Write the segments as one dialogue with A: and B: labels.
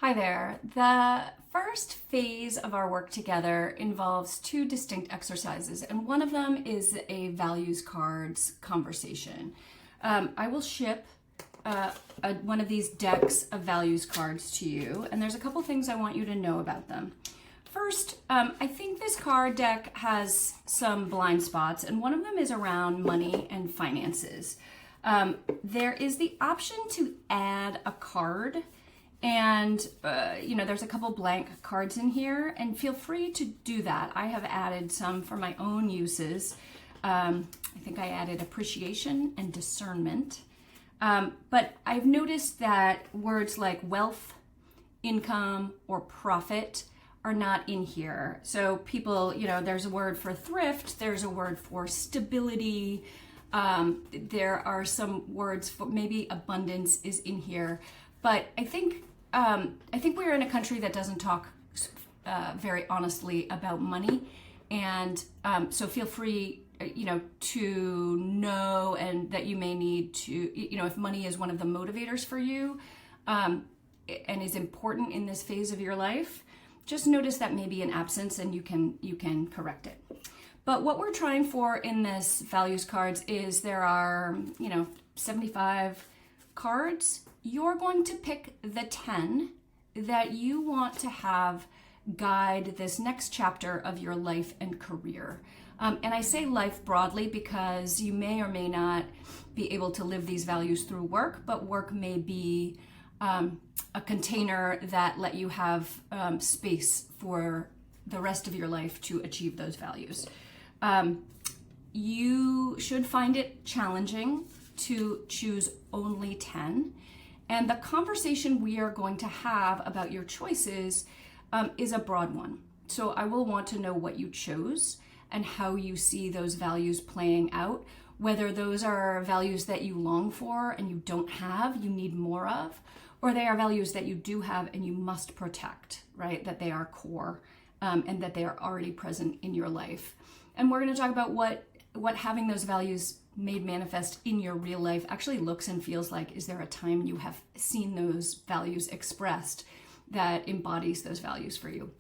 A: Hi there. The first phase of our work together involves two distinct exercises, and one of them is a values cards conversation. I will ship one of these decks of values cards to you, and there's a couple things I want you to know about them. First, I think this card deck has some blind spots, and one of them is around money and finances. There is the option to add a card. And, there's a couple blank cards in here, and feel free to do that. I have added some for my own uses. I think I added appreciation and discernment. But I've noticed that words like wealth, income, or profit are not in here. So people, there's a word for thrift, there's a word for stability. There are some words for maybe abundance is in here. But I think we're in a country that doesn't talk very honestly about money, and so feel free, to know and that you may need to, if money is one of the motivators for you, and is important in this phase of your life, just notice that may be an absence, and you can correct it. But what we're trying for in this values cards is there are 75 cards. You're going to pick the 10 that you want to have guide this next chapter of your life and career. And I say life broadly because you may or may not be able to live these values through work, but work may be a container that let you have space for the rest of your life to achieve those values. You should find it challenging to choose only 10. And the conversation we are going to have about your choices is a broad one. So I will want to know what you chose and how you see those values playing out, whether those are values that you long for and you don't have, you need more of, or they are values that you do have and you must protect, right? That they are core and that they are already present in your life. And we're going to talk about what having those values made manifest in your real life actually looks and feels like. Is there a time you have seen those values expressed that embodies those values for you?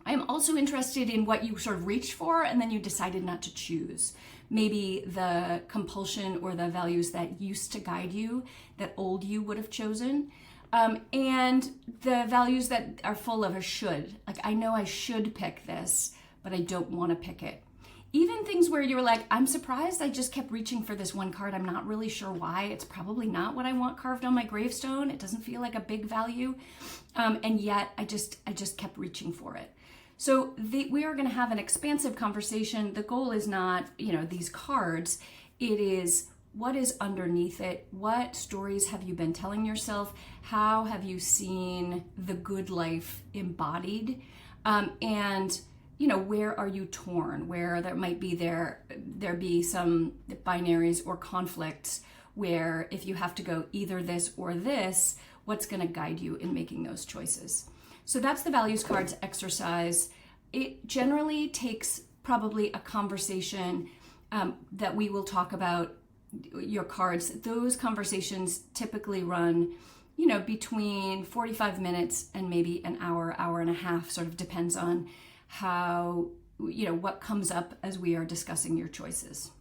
A: I am also interested in what you sort of reached for and then you decided not to choose. Maybe the compulsion or the values that used to guide you, that old you would have chosen. And the values that are full of a should. Like, I know I should pick this, but I don't want to pick it. Even things where you were like, I'm surprised I just kept reaching for this one card. I'm not really sure why. It's probably not what I want carved on my gravestone. It doesn't feel like a big value. And yet I just kept reaching for it. So we are going to have an expansive conversation. The goal is not, these cards. It is what is underneath it. What stories have you been telling yourself? How have you seen the good life embodied? And where are you torn? Where there might be there be some binaries or conflicts where if you have to go either this or this, what's going to guide you in making those choices? So that's the values cards exercise. It generally takes probably a conversation that we will talk about your cards. Those conversations typically run between 45 minutes and maybe an hour, hour and a half, sort of depends on how, what comes up as we are discussing your choices.